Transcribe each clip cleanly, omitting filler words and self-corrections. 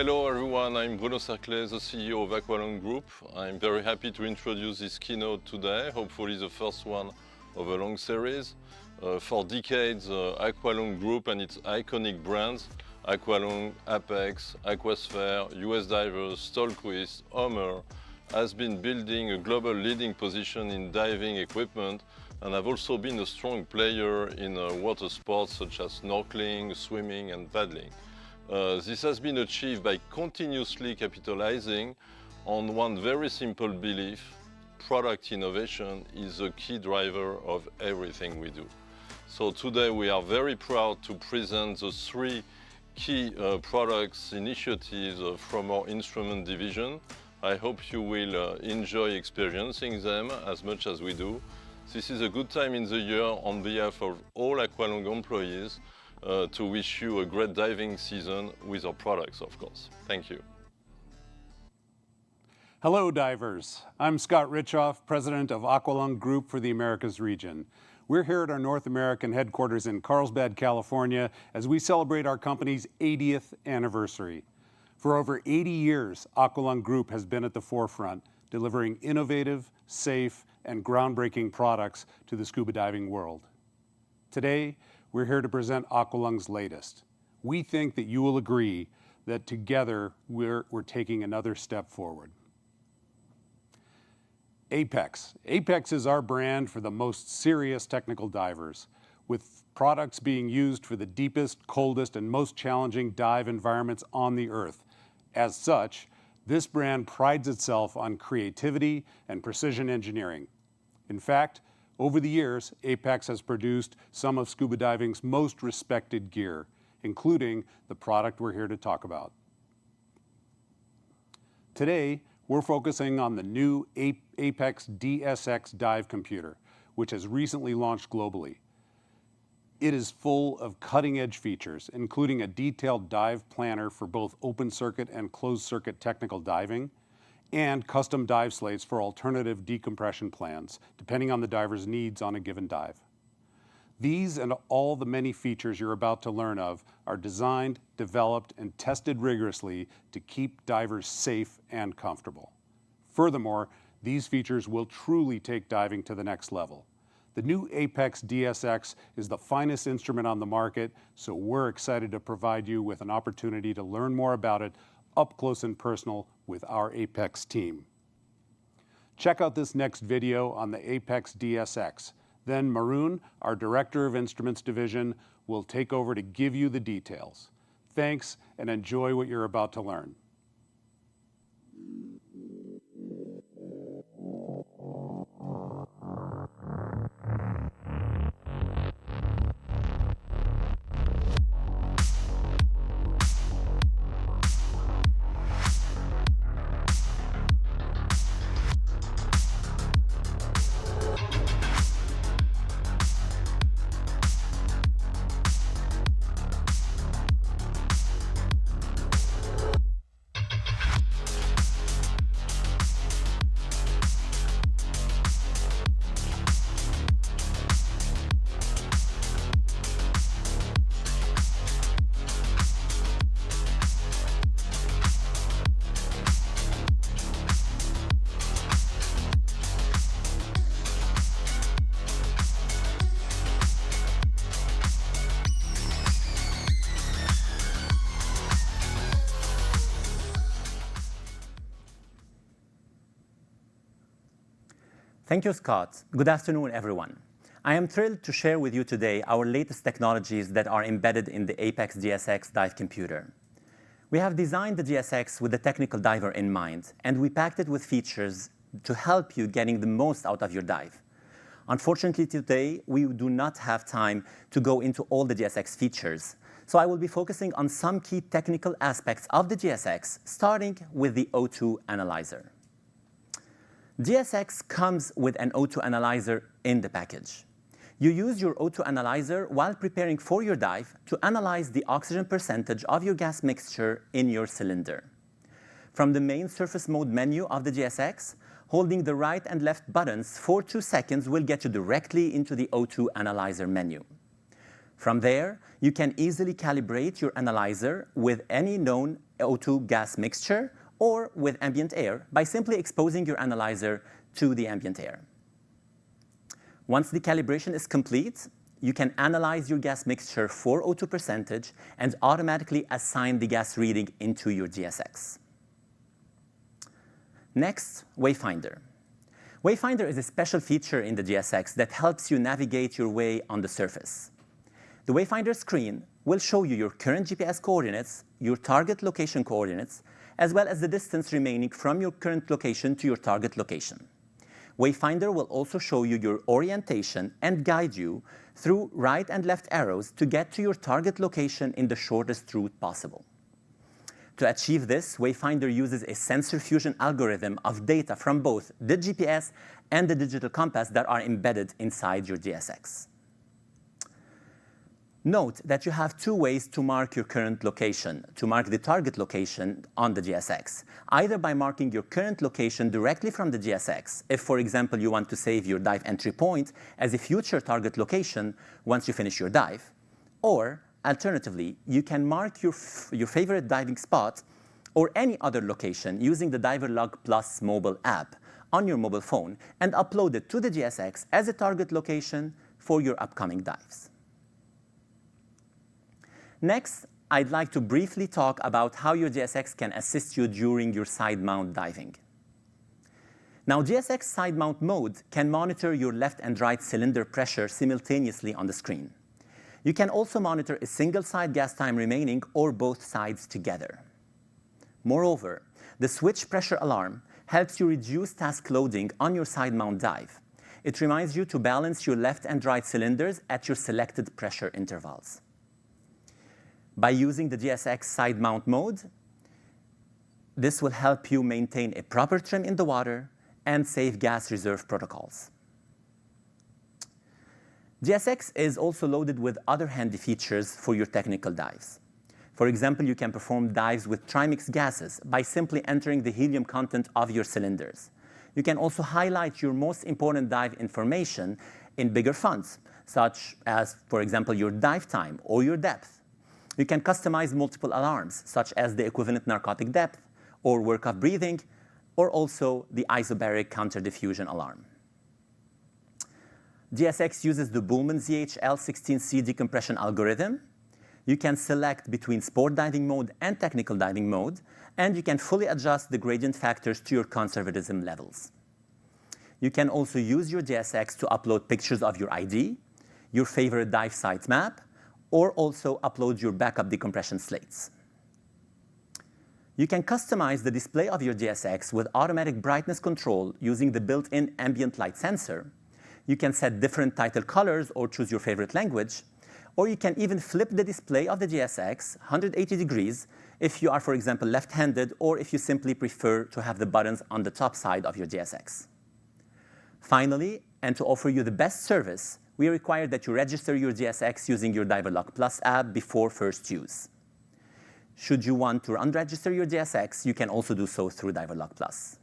Hello everyone, I'm Bruno Cerclet, the CEO of Aqualung Group. I'm very happy to introduce this keynote today, hopefully the first one of a long series. For decades, Aqualung Group and its iconic brands, Aqualung, Apeks, Aquasphere, US Divers, Stolquist, Homer, has been building a global leading position in diving equipment and have also been a strong player in water sports such as snorkeling, swimming and paddling. This has been achieved by continuously capitalizing on one very simple belief: product innovation is a key driver of everything we do. So today we are very proud to present the three key products initiatives from our instrument division. I hope you will enjoy experiencing them as much as we do. This is a good time in the year on behalf of all Aqualung employees to wish you a great diving season with our products, of course. Thank you. Hello, divers. I'm Scott Richoff, President of Aqualung Group for the Americas region. We're here at our North American headquarters in Carlsbad, California, as we celebrate our company's 80th anniversary. For over 80 years, Aqualung Group has been at the forefront, delivering innovative, safe, and groundbreaking products to the scuba diving world. Today, we're here to present Aqualung's latest. We think that you will agree that together we're taking another step forward. Apeks. Apeks is our brand for the most serious technical divers, with products being used for the deepest, coldest, and most challenging dive environments on the Earth. As such, this brand prides itself on creativity and precision engineering. In fact, over the years, Apeks has produced some of scuba diving's most respected gear, including the product we're here to talk about. Today, we're focusing on the new Apeks DSX dive computer, which has recently launched globally. It is full of cutting-edge features, including a detailed dive planner for both open-circuit and closed-circuit technical diving, and custom dive slates for alternative decompression plans, depending on the diver's needs on a given dive. These and all the many features you're about to learn of are designed, developed, and tested rigorously to keep divers safe and comfortable. Furthermore, these features will truly take diving to the next level. The new Apeks DSX is the finest instrument on the market, so we're excited to provide you with an opportunity to learn more about it up close and personal with our Apeks team. Check out this next video on the Apeks DSX. Then Maroon, our Director of Instruments Division, will take over to give you the details. Thanks, and enjoy what you're about to learn. Thank you, Scott. Good afternoon, everyone. I am thrilled to share with you today our latest technologies that are embedded in the Apeks DSX dive computer. We have designed the DSX with the technical diver in mind, and we packed it with features to help you getting the most out of your dive. Unfortunately, today, we do not have time to go into all the DSX features, so I will be focusing on some key technical aspects of the DSX, starting with the O2 analyzer. DSX comes with an O2 analyzer in the package. You use your O2 analyzer while preparing for your dive to analyze the oxygen percentage of your gas mixture in your cylinder. From the main surface mode menu of the DSX, holding the right and left buttons for 2 seconds will get you directly into the O2 analyzer menu. From there, you can easily calibrate your analyzer with any known O2 gas mixture or with ambient air by simply exposing your analyzer to the ambient air. Once the calibration is complete, you can analyze your gas mixture for O2 percentage and automatically assign the gas reading into your DSX. Next, Wayfinder. Wayfinder is a special feature in the DSX that helps you navigate your way on the surface. The Wayfinder screen will show you your current GPS coordinates, your target location coordinates, as well as the distance remaining from your current location to your target location. Wayfinder will also show you your orientation and guide you through right and left arrows to get to your target location in the shortest route possible. To achieve this, Wayfinder uses a sensor fusion algorithm of data from both the GPS and the digital compass that are embedded inside your DSX. Note that you have two ways to mark your current location, to mark the target location on the DSX, either by marking your current location directly from the DSX, if, for example, you want to save your dive entry point as a future target location once you finish your dive, or alternatively, you can mark your favorite diving spot or any other location using the Diverlog Plus mobile app on your mobile phone and upload it to the DSX as a target location for your upcoming dives. Next, I'd like to briefly talk about how your DSX can assist you during your side mount diving. Now, DSX side mount mode can monitor your left and right cylinder pressure simultaneously on the screen. You can also monitor a single side gas time remaining or both sides together. Moreover, the switch pressure alarm helps you reduce task loading on your side mount dive. It reminds you to balance your left and right cylinders at your selected pressure intervals. By using the DSX side mount mode, this will help you maintain a proper trim in the water and save gas reserve protocols. DSX is also loaded with other handy features for your technical dives. For example, you can perform dives with trimix gases by simply entering the helium content of your cylinders. You can also highlight your most important dive information in bigger fonts, such as, for example, your dive time or your depth. You can customize multiple alarms, such as the equivalent narcotic depth, or work-off breathing, or also the isobaric counter-diffusion alarm. DSX uses the Bullman ZHL16C decompression algorithm. You can select between sport diving mode and technical diving mode, and you can fully adjust the gradient factors to your conservatism levels. You can also use your DSX to upload pictures of your ID, your favorite dive site map, or also upload your backup decompression slates. You can customize the display of your DSX with automatic brightness control using the built-in ambient light sensor. You can set different title colors or choose your favorite language, or you can even flip the display of the DSX 180 degrees if you are, for example, left-handed, or if you simply prefer to have the buttons on the top side of your DSX. Finally, and to offer you the best service, we require that you register your DSX using your Diverlog Plus app before first use. Should you want to unregister your DSX, you can also do so through Diverlog Plus.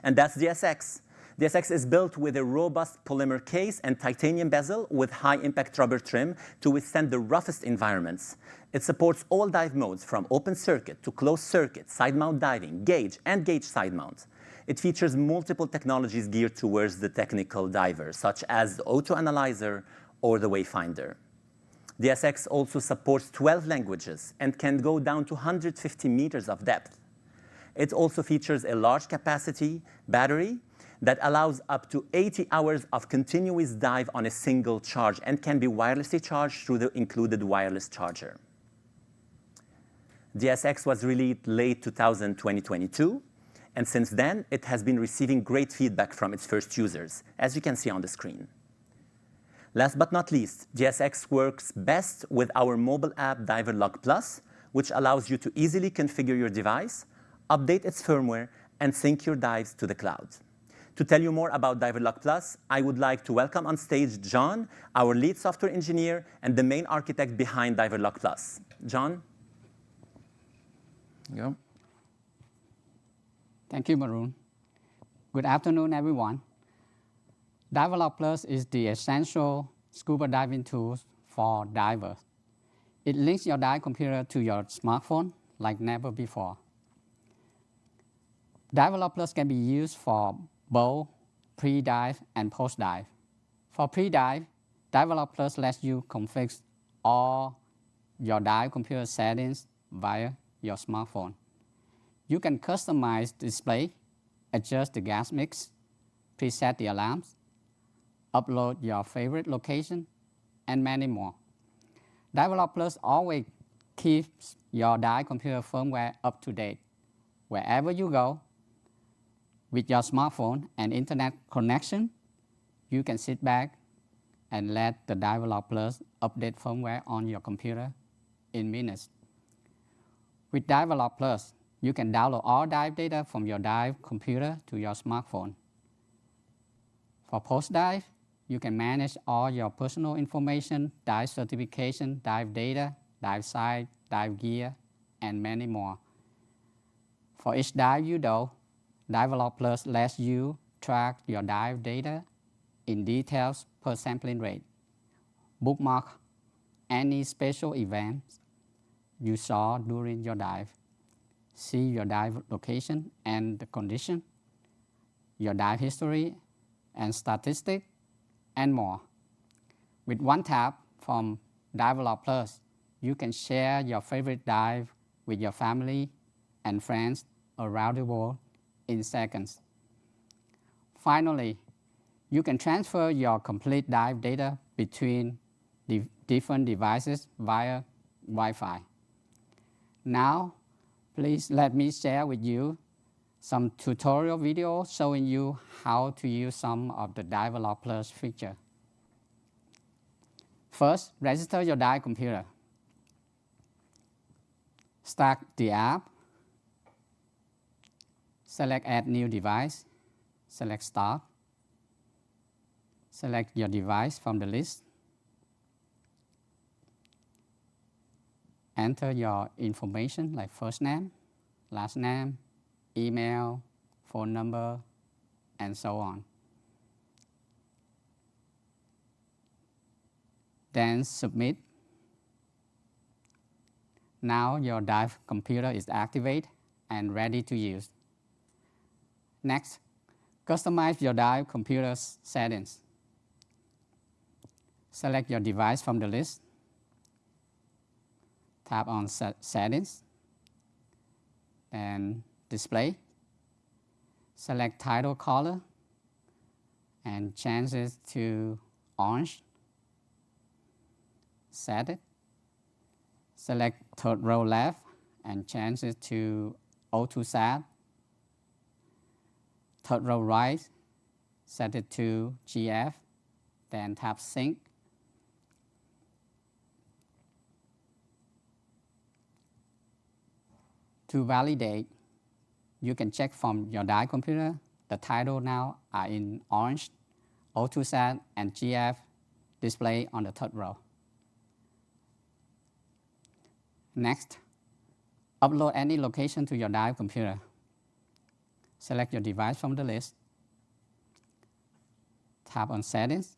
And that's DSX. DSX is built with a robust polymer case and titanium bezel with high-impact rubber trim to withstand the roughest environments. It supports all dive modes from open circuit to closed circuit, side mount diving, gauge, and gauge side mount. It features multiple technologies geared towards the technical diver, such as the O2 analyzer or the Wayfinder. DSX also supports 12 languages and can go down to 150 meters of depth. It also features a large capacity battery that allows up to 80 hours of continuous dive on a single charge and can be wirelessly charged through the included wireless charger. DSX was released late 2022, and since then, it has been receiving great feedback from its first users, as you can see on the screen. Last but not least, DSX works best with our mobile app Diverlog Plus, which allows you to easily configure your device, update its firmware, and sync your dives to the cloud. To tell you more about Diverlog Plus, I would like to welcome on stage John, our lead software engineer and the main architect behind Diverlog Plus. John? There you go. Thank you, Maroon. Good afternoon, everyone. Diverlog Plus is the essential scuba diving tool for divers. It links your dive computer to your smartphone like never before. Diverlog Plus can be used for both pre-dive and post-dive. For pre-dive, Diverlog Plus lets you configure all your dive computer settings via your smartphone. You can customize the display, adjust the gas mix, preset the alarms, upload your favorite location, and many more. Diverlog Plus always keeps your dive computer firmware up to date. Wherever you go, with your smartphone and internet connection, you can sit back and let the Diverlog Plus update firmware on your computer in minutes. With Diverlog Plus, you can download all dive data from your dive computer to your smartphone. For post-dive, you can manage all your personal information, dive certification, dive data, dive site, dive gear, and many more. For each dive you do, Diverlog Plus lets you track your dive data in details per sampling rate, bookmark any special events you saw during your dive, see your dive location and the condition, your dive history and statistics, and more. With one tap from Diverlog Plus, you can share your favorite dive with your family and friends around the world in seconds. Finally, you can transfer your complete dive data between different devices via Wi-Fi. Now, please let me share with you some tutorial videos showing you how to use some of the Diverlog Plus features. First, register your dive computer. Start the app. Select Add New Device. Select Start. Select your device from the list. Enter your information like first name, last name, email, phone number, and so on. Then submit. Now your dive computer is activated and ready to use. Next, customize your dive computer's settings. Select your device from the list. Tap on Settings, then Display. Select title color and change it to orange. Set it. Select third row left and change it to O2SAT. Third row right, set it to GF, then tap Sync. To validate, you can check from your dive computer. The title now are in orange, O2SAT and GF display on the third row. Next, upload any location to your dive computer. Select your device from the list. Tap on Settings,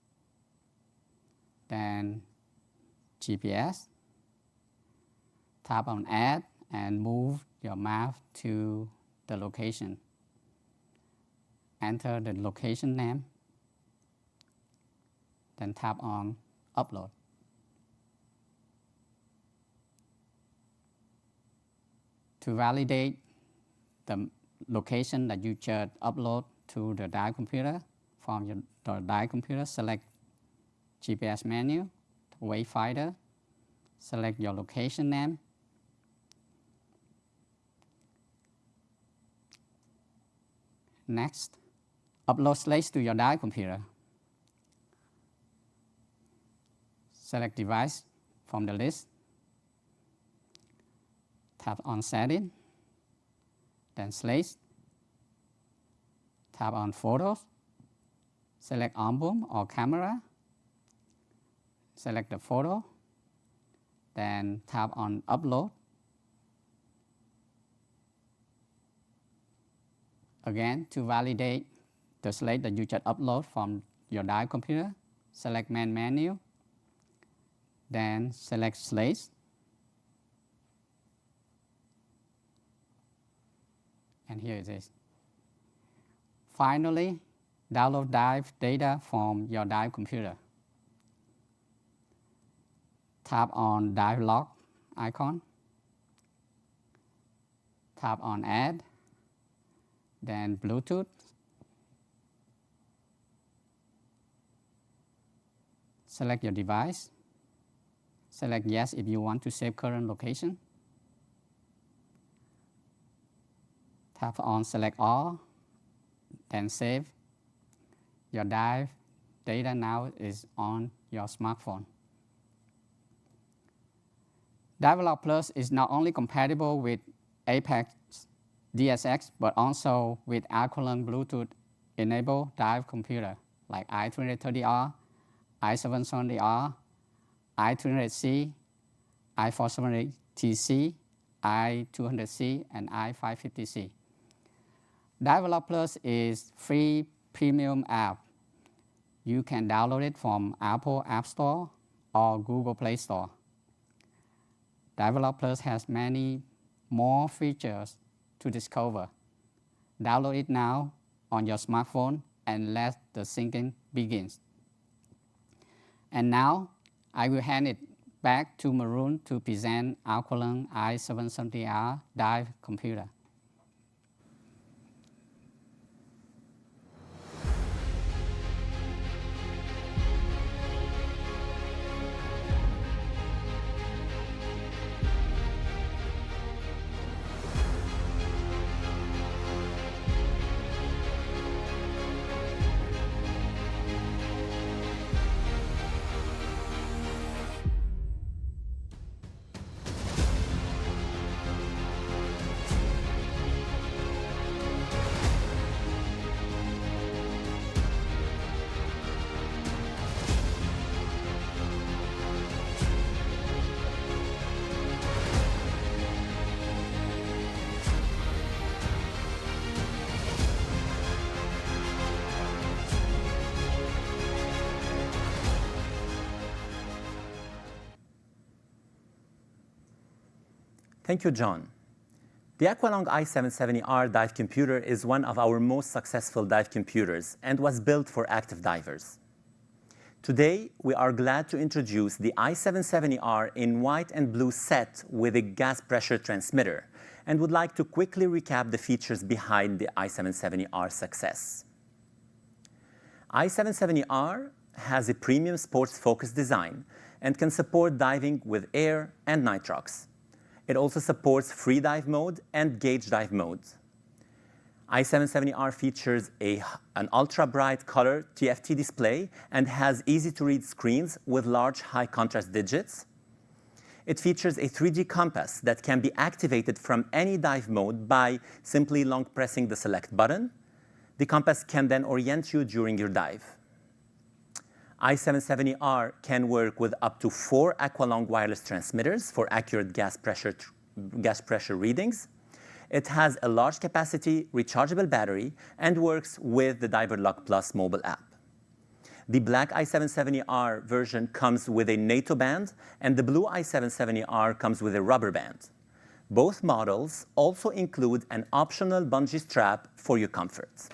then GPS. Tap on Add and move your map to the location. Enter the location name, then tap on Upload. To validate the location that you just upload to the dive computer, from your dive computer, select GPS menu, Wayfinder, select your location name, next, upload slates to your dive computer. Select device from the list, tap on Setting, then Slates, tap on Photos, select album or camera, select the photo, then tap on Upload. Again, to validate the slate that you just upload from your dive computer, select Main Menu, then select Slates. And here it is. Finally, download dive data from your dive computer. Tap on Diverlog icon. Tap on Add, then Bluetooth. Select your device. Select Yes if you want to save current location. Tap on Select All, then Save. Your dive data now is on your smartphone. Diverlog Plus is not only compatible with Apeks DSX, but also with Aqualung Bluetooth-enabled dive computer like i330R, i770R, i300C, i470TC, i200C, and i550C. Diverlog Plus is free premium app. You can download it from Apple App Store or Google Play Store. Diverlog Plus has many more features to discover. Download it now on your smartphone and let the syncing begin. And now, I will hand it back to Maroon to present Aqualung i770R dive computer. Thank you, John. The Aqualung i770R dive computer is one of our most successful dive computers and was built for active divers. Today, we are glad to introduce the i770R in white and blue set with a gas pressure transmitter, and would like to quickly recap the features behind the i770R success. i770R has a premium sports-focused design and can support diving with air and nitrox. It also supports free dive mode and gauge dive mode. i770R features an ultra-bright color TFT display and has easy-to-read screens with large high-contrast digits. It features a 3D compass that can be activated from any dive mode by simply long pressing the select button. The compass can then orient you during your dive. i770R can work with up to 4 Aqualung wireless transmitters for accurate gas pressure readings. It has a large capacity rechargeable battery and works with the Diverlog Plus mobile app. The black i770R version comes with a NATO band, and the blue i770R comes with a rubber band. Both models also include an optional bungee strap for your comfort.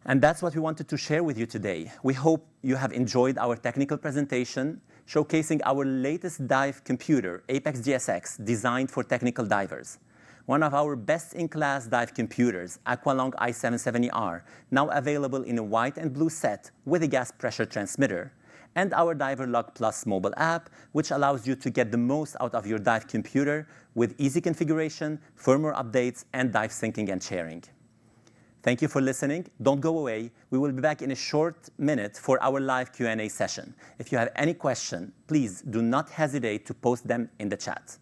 And that's what we wanted to share with you today. We hope you have enjoyed our technical presentation showcasing our latest dive computer, Apeks DSX, designed for technical divers. One of our best-in-class dive computers, Aqualung i770R, now available in a white and blue set with a gas pressure transmitter, and our Diverlog Plus mobile app, which allows you to get the most out of your dive computer with easy configuration, firmware updates, and dive syncing and sharing. Thank you for listening. Don't go away. We will be back in a short minute for our live Q&A session. If you have any question, please do not hesitate to post them in the chat.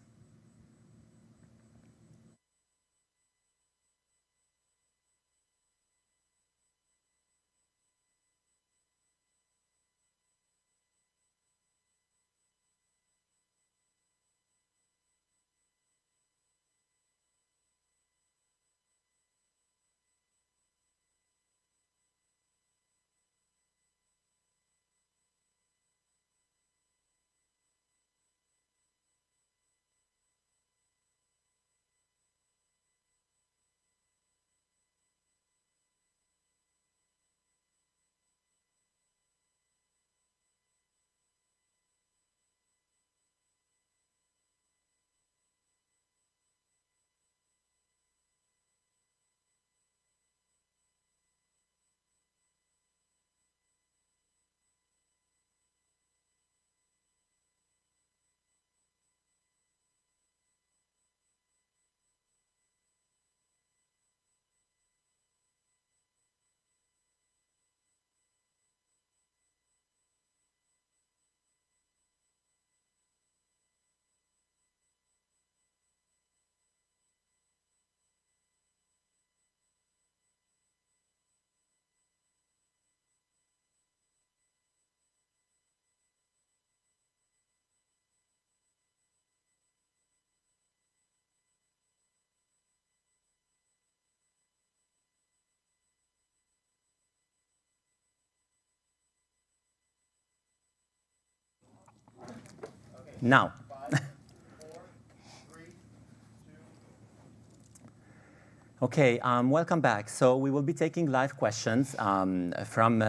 Now. 5, 4, 3, 2. Okay, welcome back. So we will be taking live questions from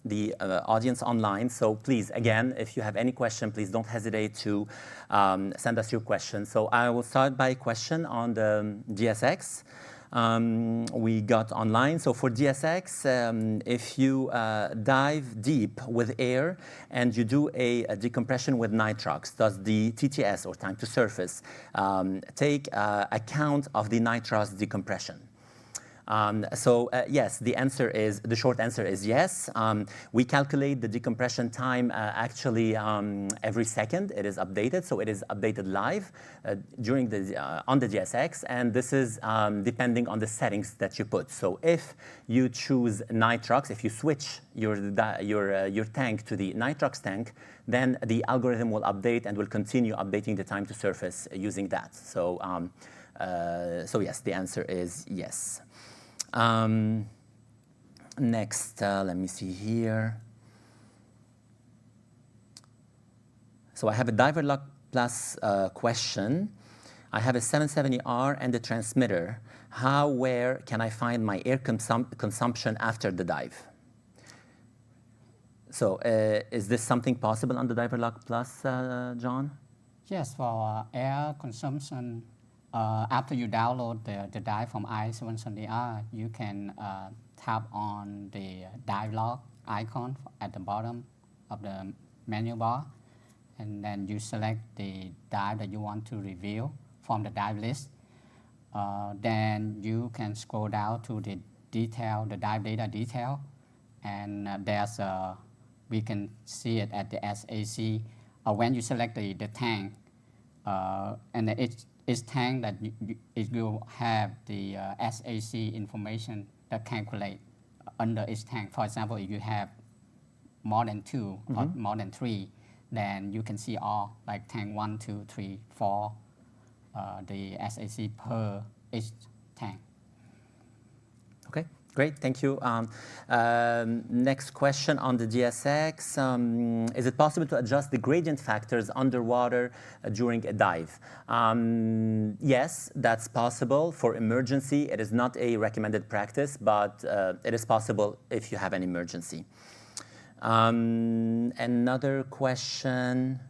the audience online. So please, again, if you have any question, please don't hesitate to send us your question. So I will start by a question on the DSX. We got online. So for DSX, if you dive deep with air and you do a decompression with nitrox, does the TTS, or time to surface, take account of the nitrox decompression? Yes, the short answer is yes. We calculate the decompression time actually every second. It is updated, so it is updated live during on the DSX, and this is depending on the settings that you put. So if you choose nitrox, if you switch your tank to the nitrox tank, then the algorithm will update and will continue updating the time to surface using that. So yes, the answer is yes. Next, let me see here. So I have a Diverlog Plus question. I have a 770R and a transmitter. Where can I find my air consumption after the dive? So is this something possible on the Diverlog Plus, John? Yes, for air consumption, after you download the dive from i770R, you can tap on the dive log icon at the bottom of the menu bar, and then you select the dive that you want to review from the dive list. Then you can scroll down to the detail, the dive data detail, and we can see it at the SAC. When you select the tank, and each tank that it will have the SAC information that calculate under each tank. For example, if you have more than 2 or more than 3, then you can see all, like tank 1, 2, 3, 4, the SAC per each tank. Okay, great, thank you. Next question on the DSX. Is it possible to adjust the gradient factors underwater during a dive? Yes, that's possible. For emergency, it is not a recommended practice, but it is possible if you have an emergency. Another question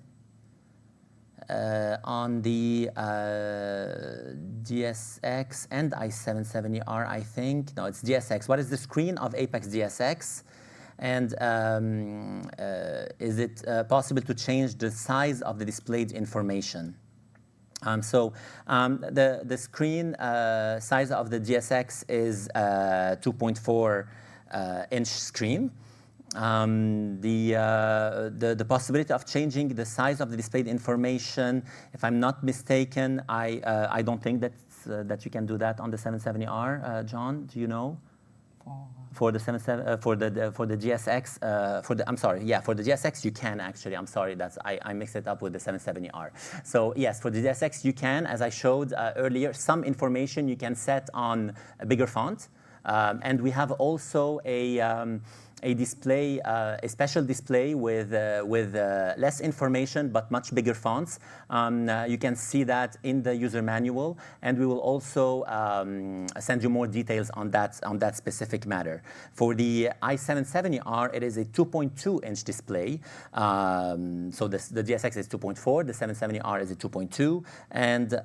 on the DSX and i770R, I think. No, it's DSX. What is the screen of Apeks DSX? And is it possible to change the size of the displayed information? The screen size of the DSX is 2.4 inch screen. The possibility of changing the size of the displayed information, if I'm not mistaken, I don't think that you can do that on the 770R. John, do you know? For the DSX, for the DSX you can actually. I'm sorry, I mixed it up with the 770R. So yes, for the DSX you can, as I showed earlier, some information you can set on a bigger font, and we have also a display, a special display with less information but much bigger fonts. You can see that in the user manual, and we will also send you more details on that specific matter. For the i770R, it is a 2.2 inch display. So the DSX is 2.4, the 770R is a 2.2, and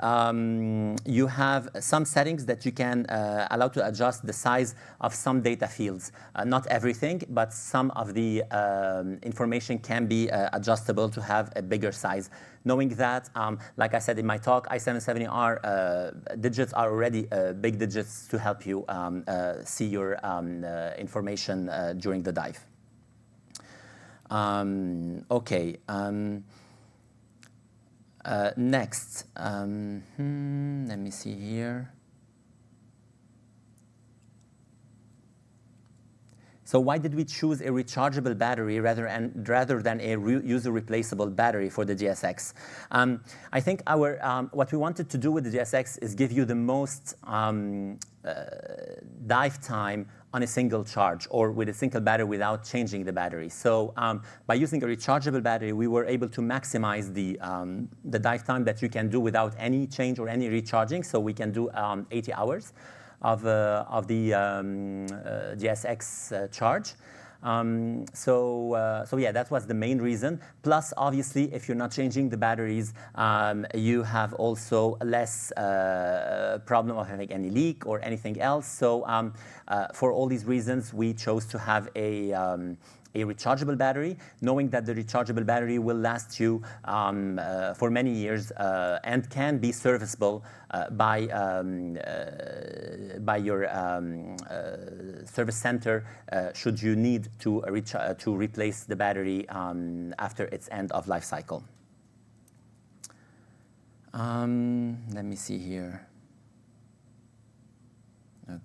you have some settings that you can allow to adjust the size of some data fields. Not everything, but some of the information can be adjustable to have a bigger size. Knowing that, like I said in my talk, i770R digits are already big digits to help you see your information during the dive. Okay. Next, let me see here. So why did we choose a rechargeable battery rather than a user replaceable battery for the DSX? I think what we wanted to do with the DSX is give you the most dive time on a single charge or with a single battery without changing the battery. So by using a rechargeable battery, we were able to maximize the dive time that you can do without any change or any recharging. So we can do 80 hours of the DSX charge. So yeah, that was the main reason. Plus, obviously, if you're not changing the batteries, you have also less problem of having any leak or anything else. So for all these reasons, we chose to have a rechargeable battery, knowing that the rechargeable battery will last you for many years and can be serviceable by your service center should you need to replace the battery after its end of life cycle. Let me see here.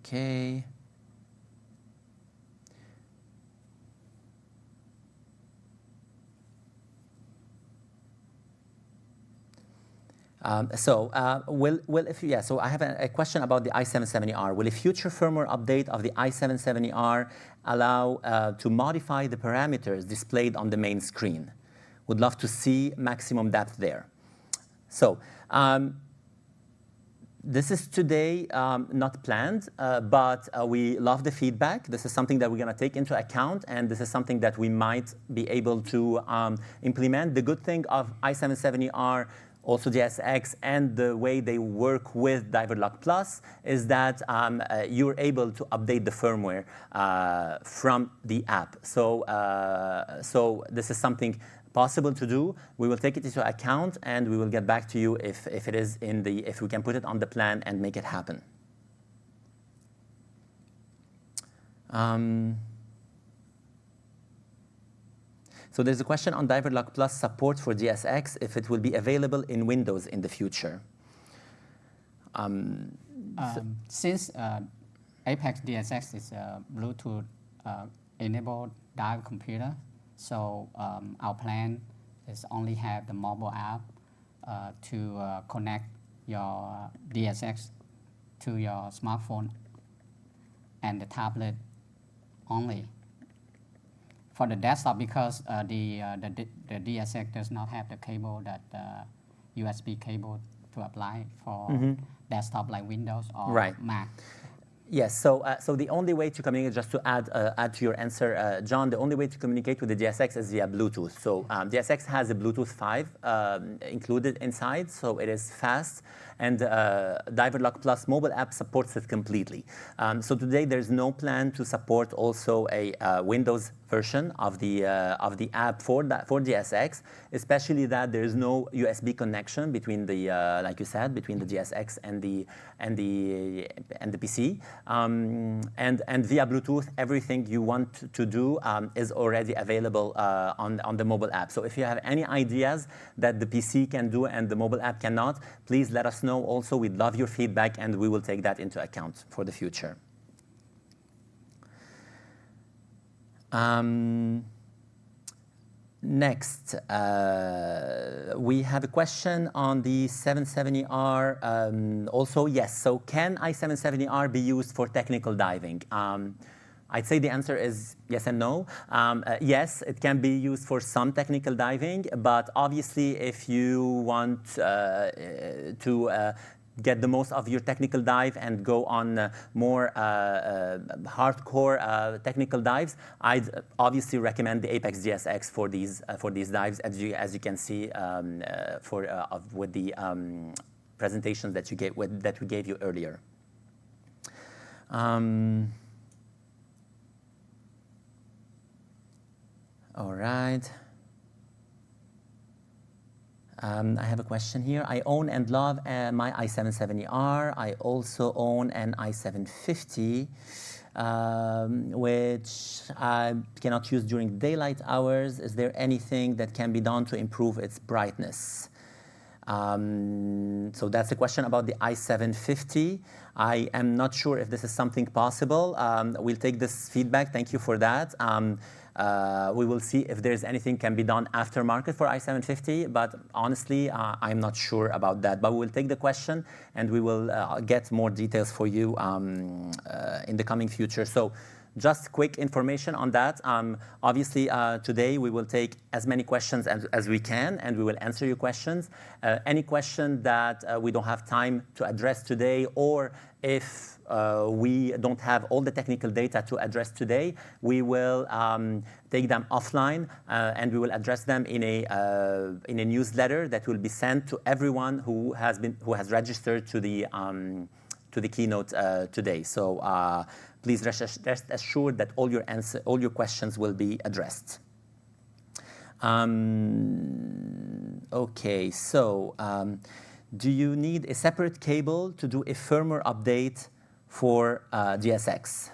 Okay. So I have a question about the i770R. Will a future firmware update of the i770R allow to modify the parameters displayed on the main screen? Would love to see maximum depth there. So this is today not planned, but we love the feedback. This is something that we're going to take into account, and this is something that we might be able to implement. The good thing of i770R, also DSX, and the way they work with Diverlog Plus is that you're able to update the firmware from the app. So, so this is something possible to do. We will take it into account, and we will get back to you if it is if we can put it on the plan and make it happen. So there's a question on Diverlog Plus support for DSX, if it will be available in Windows in the future. Since Apeks DSX is a Bluetooth enabled dive computer, so our plan is only have the mobile app to connect your DSX to your smartphone and the tablet only. For the desktop, because the DSX does not have the cable that USB cable to apply for desktop like Windows or Mac. Yes, so the only way to communicate, just to add to your answer, John, the only way to communicate with the DSX is via Bluetooth. So DSX has a Bluetooth 5 included inside, so it is fast, and Diverlog Plus mobile app supports it completely. So today there's no plan to support also a Windows version of the app for DSX, especially that there is no USB connection between the like you said, between the DSX and the PC. And via Bluetooth, everything you want to do is already available on the mobile app. So if you have any ideas that the PC can do and the mobile app cannot, please let us know also. We'd love your feedback, and we will take that into account for the future. Next, we have a question on the 770R. Also, yes, so can i770R be used for technical diving? I'd say the answer is yes and no. Yes, it can be used for some technical diving, but obviously if you want to get the most of your technical dive and go on more hardcore technical dives, I'd obviously recommend the Apeks DSX for these dives, as you can see with the presentations that we gave you earlier. All right. I have a question here. I own and love my i770R. I also own an i750, which I cannot use during daylight hours. Is there anything that can be done to improve its brightness? So that's a question about the i750. I am not sure if this is something possible. We'll take this feedback. Thank you for that. We will see if there's anything can be done aftermarket for i750, but honestly, I'm not sure about that. But we will take the question, and we will get more details for you in the coming future. So just quick information on that. Obviously, today we will take as many questions as we can, and we will answer your questions. Any question that we don't have time to address today, or if we don't have all the technical data to address today, we will take them offline, and we will address them in a newsletter that will be sent to everyone who has registered to the keynote today. So please rest assured that all your questions will be addressed. Okay, so do you need a separate cable to do a firmware update for DSX?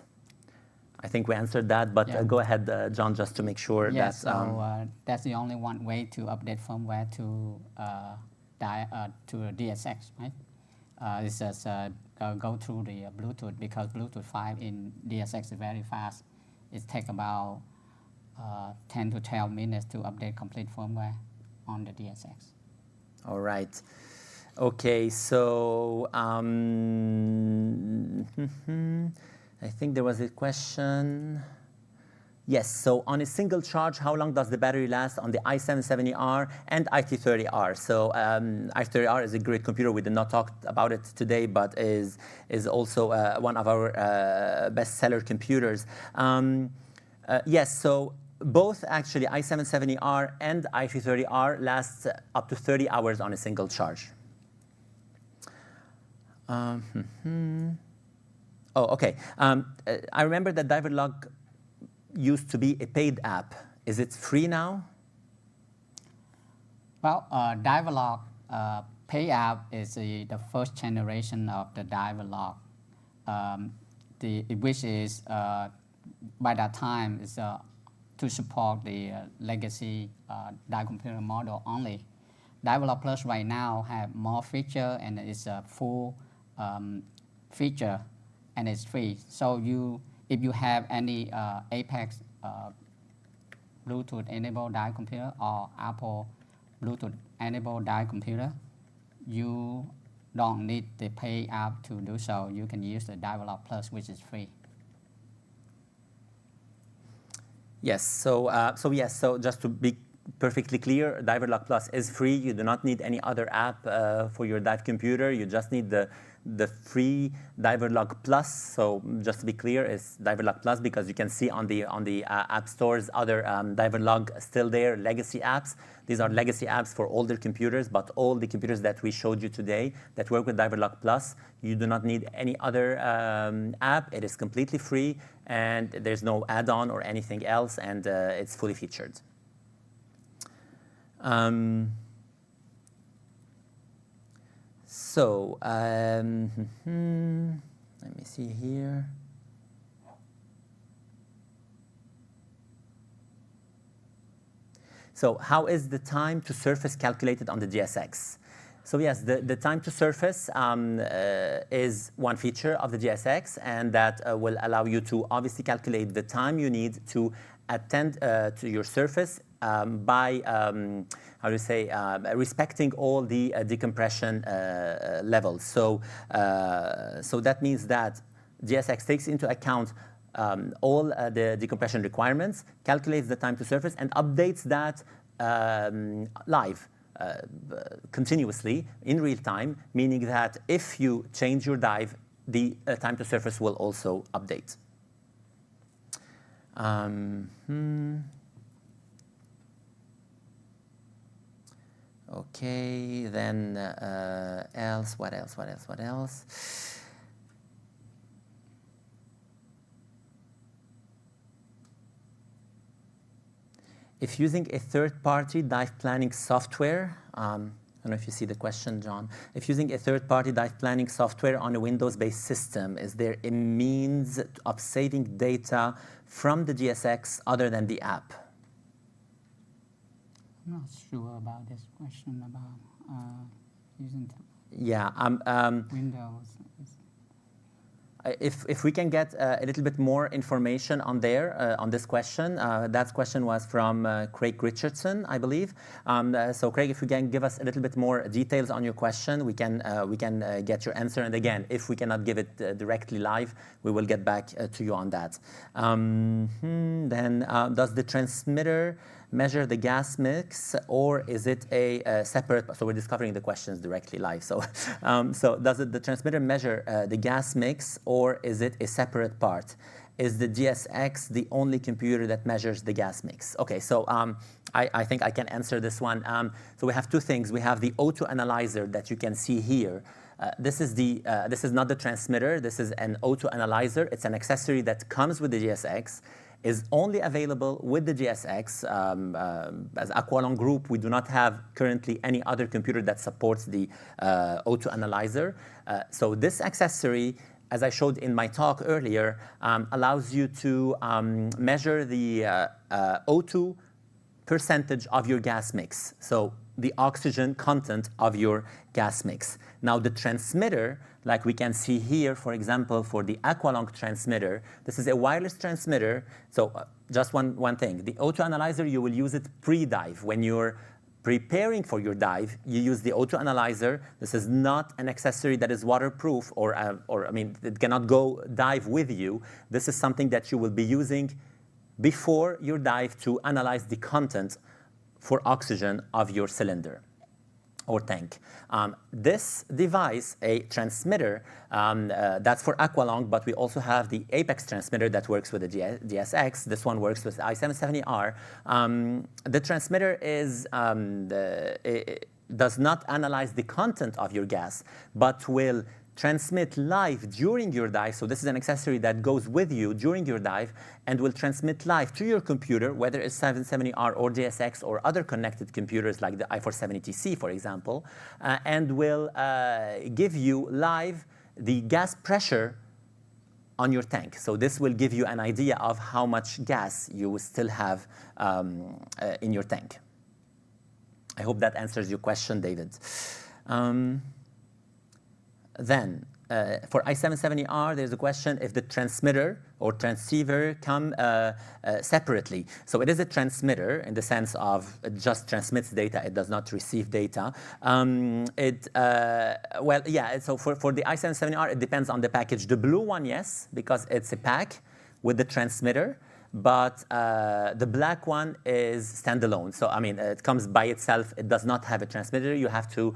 I think we answered that, but Yeah. go ahead, John, just to make sure Yes, that. so that's the only one way to update firmware to DSX, right? It's just go through the Bluetooth, because Bluetooth 5 in DSX is very fast. It takes about 10 to 12 minutes to update complete firmware on the DSX. All right. Okay, so I think there was a question. Yes, so on a single charge, how long does the battery last on the i770R and i330R? So i330R is a great computer. We did not talk about it today, but is also one of our bestseller computers. Yes, so both actually i770R and i330R last up to 30 hours on a single charge. Oh, okay. I remember that Diverlog used to be a paid app. Is it free now? Well, Diverlog Pay app is the first generation of the Diverlog, which is by that time is to support the legacy die computer model only. Diverlog Plus right now have more feature, and it's a full feature, and it's free. So if you have any Apeks Bluetooth enabled die computer or Apple Bluetooth enabled die computer, you don't need the pay app to do so. You can use the Diverlog Plus, which is free. Yes. So yes. So just to be perfectly clear, Diverlog Plus is free. You do not need any other app for your dive computer. You just need the free Diverlog Plus. So just to be clear, it's Diverlog Plus, because you can see on the app stores other Diverlog still there, legacy apps. These are legacy apps for older computers, but all the computers that we showed you today that work with Diverlog Plus, you do not need any other app. It is completely free, and there's no add-on or anything else, and it's fully featured. So let me see here. So how is the time to surface calculated on the DSX? So yes, the time to surface is one feature of the DSX, and that will allow you to obviously calculate the time you need to attend to your surface by, how do you say, respecting all the decompression levels. So that means that DSX takes into account all the decompression requirements, calculates the time to surface, and updates that live, continuously, in real time, meaning that if you change your dive, the time to surface will also update. Okay, then what else? If using a third-party dive planning software, I don't know if you see the question, John. If using a third-party dive planning software on a Windows-based system, is there a means of saving data from the DSX other than the app? I'm not sure about this question about using Yeah, Windows. if we can get a little bit more information on there on this question, that question was from Craig Richardson, I believe. So Craig, if you can give us a little bit more details on your question, we can get your answer. And again, if we cannot give it directly live, we will get back to you on that. Then does the transmitter measure the gas mix, or is it a separate? So we're discovering the questions directly live. So, so does the transmitter measure the gas mix, or is it a separate part? Is the DSX the only computer that measures the gas mix? Okay, so I think I can answer this one. So we have two things. We have the O2 analyzer that you can see here. This is not the transmitter. This is an O2 analyzer. It's an accessory that comes with the DSX. Is only available with the DSX. As Aqualung Group, we do not have currently any other computer that supports the O2 analyzer. So this accessory, as I showed in my talk earlier, allows you to measure the O2 percentage of your gas mix. So the oxygen content of your gas mix. Now the transmitter, like we can see here, for example, for the Aqualung transmitter, this is a wireless transmitter. So just one thing, the O2 analyzer, you will use it pre-dive. When you're preparing for your dive, you use the O2 analyzer. This is not an accessory that is waterproof, or I mean, it cannot go dive with you. This is something that you will be using before your dive to analyze the content for oxygen of your cylinder or tank. This device, a transmitter, that's for Aqualung, but we also have the Apeks transmitter that works with the DSX. This one works with i770R. The transmitter does not analyze the content of your gas, but will transmit live during your dive. So this is an accessory that goes with you during your dive and will transmit live to your computer, whether it's 770R or DSX or other connected computers like the i470TC, for example, and will give you live the gas pressure on your tank. So this will give you an idea of how much gas you will still have in your tank. I hope that answers your question, David. Then, for i770R, there's a question if the transmitter or transceiver come separately. So it is a transmitter in the sense of it just transmits data, it does not receive data. Well, yeah, so for the i770R, it depends on the package. The blue one, yes, because it's a pack with the transmitter. But the black one is standalone. So, I mean, it comes by itself. It does not have a transmitter. You have to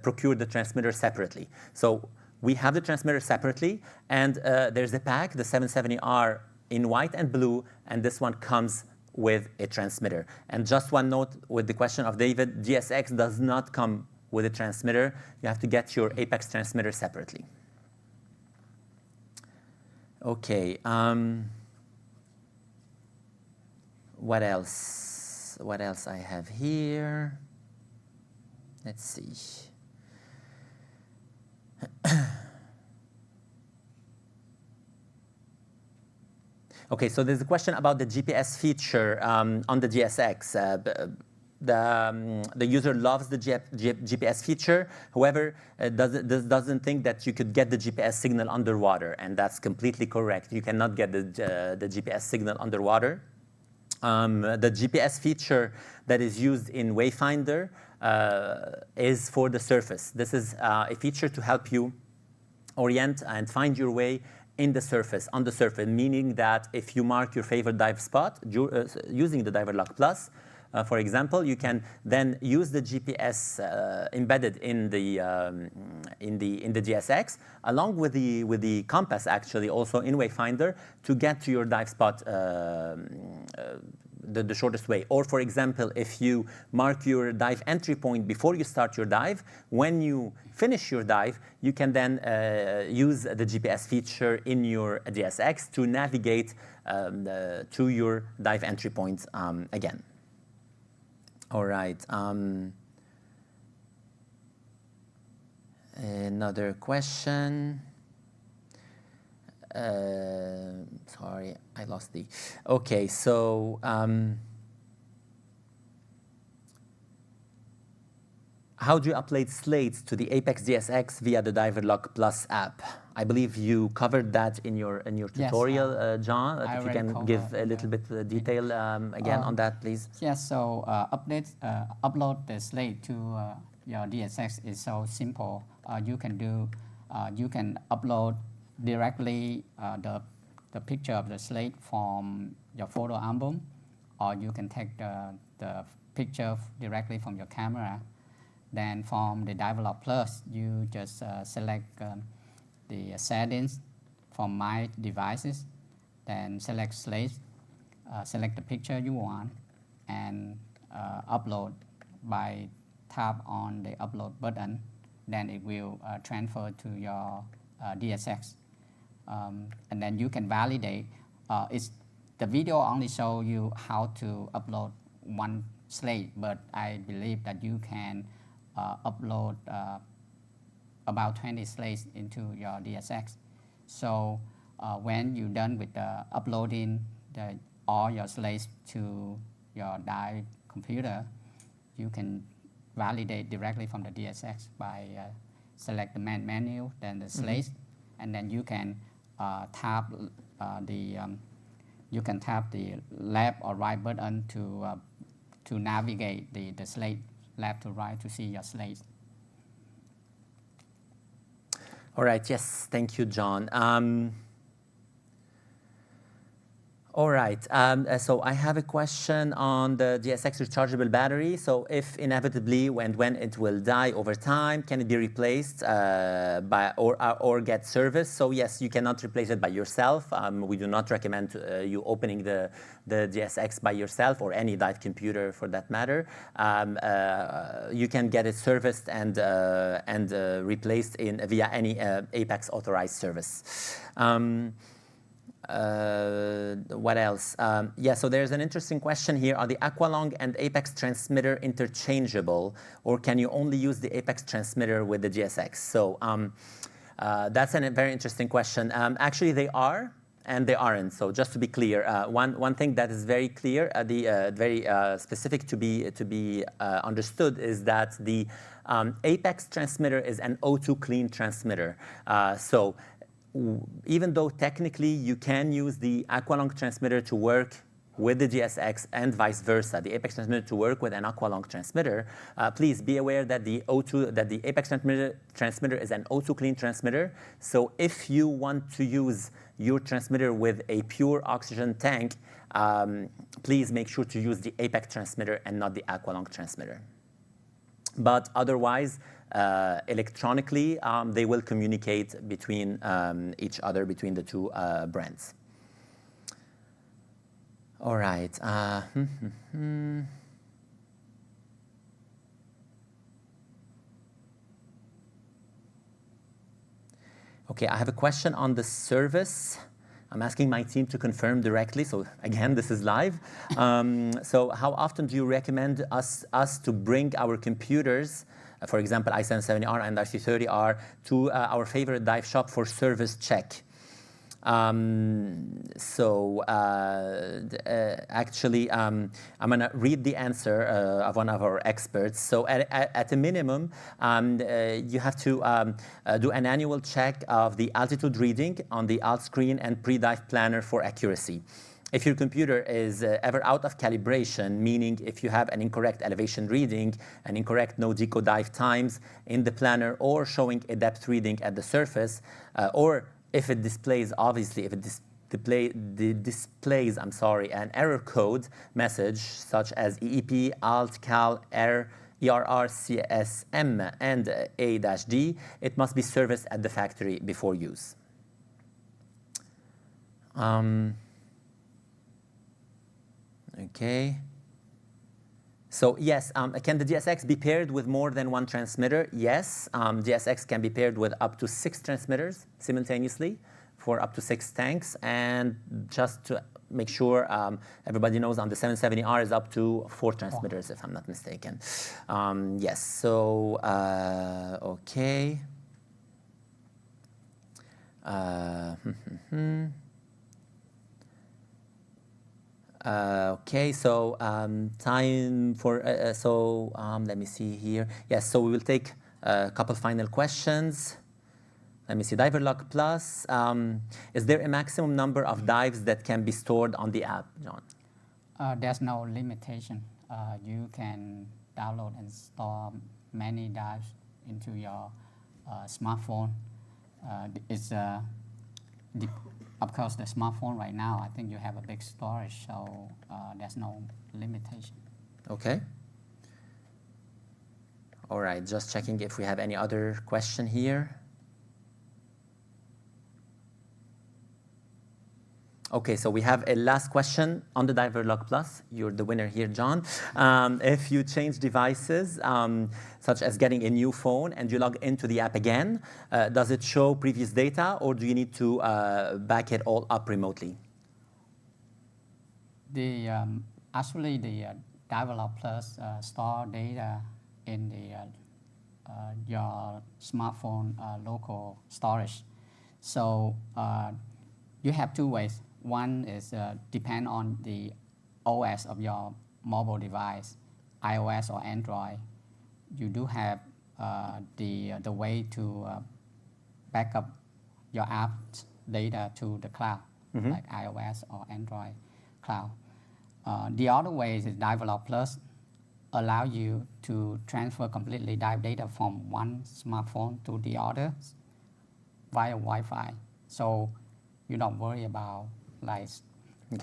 procure the transmitter separately. So we have the transmitter separately. And there's a pack, the 770R in white and blue. And this one comes with a transmitter. And just one note with the question of David, DSX does not come with a transmitter. You have to get your Apeks transmitter separately. OK. What else? What else I have here? Let's see. Okay, so there's a question about the GPS feature on the DSX. The user loves the GPS feature. However, doesn't think that you could get the GPS signal underwater, and that's completely correct. You cannot get the GPS signal underwater. The GPS feature that is used in Wayfinder is for the surface. This is a feature to help you orient and find your way in the surface, on the surface, meaning that if you mark your favorite dive spot using the Diverlog Plus, for example, you can then use the GPS embedded in the DSX, along with the compass, actually, also in Wayfinder, to get to your dive spot the shortest way. Or, for example, if you mark your dive entry point before you start your dive, when you finish your dive, you can then use the GPS feature in your DSX to navigate to your dive entry point again. All right. Another question. Sorry, I lost the. Okay, so how do you upload slates to the Apeks DSX via the Diverlog Plus app? I believe you covered that in your tutorial, John. I If you already can give covered a little bit detail again on that, please. Yes, so upload the slate to your DSX is so simple. You can upload directly the picture of the slate from your photo album, or you can take the picture directly from your camera. Then from the Diverlog Plus, you just select the settings from My Devices, then select slate, select the picture you want, and upload by tap on the upload button. Then it will transfer to your DSX. And then you can validate. The video only show you how to upload one slate, but I believe that you can upload about 20 slates into your DSX. So when you're done with uploading all your slates to your dive computer, you can validate directly from the DSX by select the main menu, then the slates, and then you can tap the left or right button to navigate the slate left to right to see your slates. All right, yes, thank you, John. All right, so I have a question on the DSX rechargeable battery. So if inevitably when it will die over time, can it be replaced or get serviced? So yes, you cannot replace it by yourself. We do not recommend you opening the DSX by yourself, or any dive computer for that matter. You can get it serviced and replaced via any Apeks authorized service. What else? Yeah, so there's an interesting question here. Are the Aqualung and Apeks transmitter interchangeable, or can you only use the Apeks transmitter with the DSX? So that's a very interesting question. Actually, they are and they aren't. So just to be clear, one thing that is very clear, very specific to be understood, is that the Apeks transmitter is an O2 clean transmitter. So even though technically you can use the Aqualung transmitter to work with the DSX and vice versa, the Apeks transmitter to work with an Aqualung transmitter, please be aware that the Apeks transmitter is an O2 clean transmitter. So if you want to use your transmitter with a pure oxygen tank, please make sure to use the Apeks transmitter and not the Aqualung transmitter. But otherwise, electronically, they will communicate between each other, between the two brands. All right. Okay, I have a question on the service. I'm asking my team to confirm directly. So again, this is live. So how often do you recommend us to bring our computers, for example, i770R and i330R, to our favorite dive shop for service check? Actually, I'm going to read the answer of one of our experts. So at a minimum, you have to do an annual check of the altitude reading on the alt screen and pre-dive planner for accuracy. If your computer is ever out of calibration, meaning if you have an incorrect elevation reading, an incorrect no-deco dive times in the planner, or showing a depth reading at the surface, or if it displays, obviously, if it displays an error code message such as EEP, Alt, Cal, Error, ERR, CSM, and A-D, it must be serviced at the factory before use. Okay. So yes, can the DSX be paired with more than one transmitter? Yes, DSX can be paired with up to 6 transmitters simultaneously for up to 6 tanks. And just to make sure everybody knows, on the 770R is up to 4 transmitters, if I'm not mistaken. Yes, so, okay. Okay, so time for, let me see here. Yes, so we will take a couple final questions. let me see, Diverlog Plus. Is there a maximum number of dives that can be stored on the app, John? There's no limitation. You can download and store many dives into your smartphone. Of course, the smartphone right now, I think you have a big storage, so there's no limitation. Okay. All right, just checking if we have any other question here. Okay, so we have a last question on the Diverlog Plus. You're the winner here, John. If you change devices, such as getting a new phone, and you log into the app again, does it show previous data, or do you need to back it all up remotely? Actually, the Diverlog Plus store data in your smartphone local storage. So you have two ways. One is depend on the OS of your mobile device, iOS or Android. You do have the way to back up your app's data to the cloud, like iOS or Android cloud. The other way is Diverlog Plus allow you to transfer completely dive data from one smartphone to the other via Wi-Fi. So you don't worry about like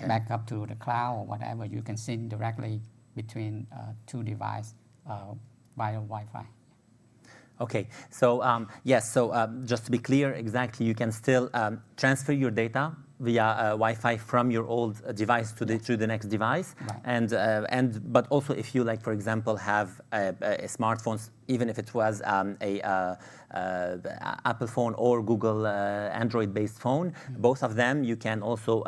backup to the cloud or whatever. You can sync directly between two devices via Wi-Fi. Okay, so yes, so just to be clear, exactly, you can still transfer your data via Wi-Fi from your old device to the next device, right. But also if you, like, for example, have a smartphone, even if it was a Apple phone or Google Android-based phone, both of them you can also,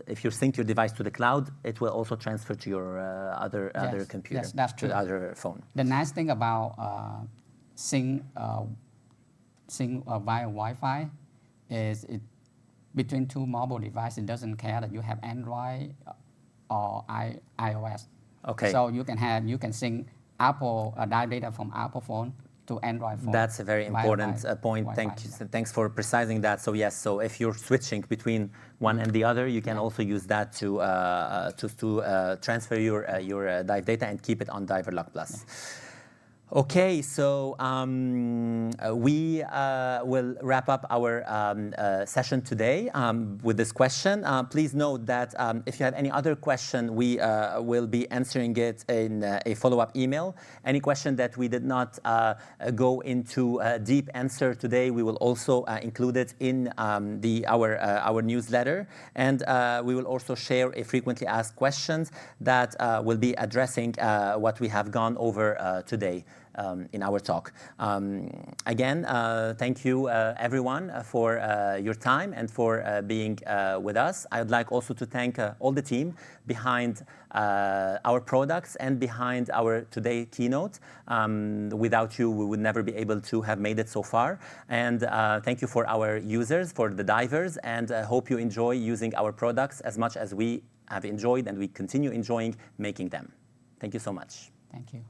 if you sync your device to the cloud, it will also transfer to your other computer, yes, that's true. to the other phone. The nice thing about sync via Wi-Fi is between two mobile devices, it doesn't care that you have Android or iOS. Okay. So you can sync Apple dive data from Apple phone to Android phone. That's a very important point. Thanks for precising that. So yes, so if you're switching between one and the other, you can also use that to transfer your dive data and keep it on Diverlog Plus. Okay, so we will wrap up our session today with this question. Please note that if you have any other question, we will be answering it in a follow-up email. Any question that we did not go into a deep answer today, we will also include it in our newsletter. And we will also share a frequently asked questions that will be addressing what we have gone over today. In our talk. Again, thank you everyone for your time and for being with us. I would like also to thank all the team behind our products and behind our today keynote. Without you, we would never be able to have made it so far. And thank you for our users, for the divers, and hope you enjoy using our products as much as we have enjoyed and we continue enjoying making them. Thank you so much. Thank you.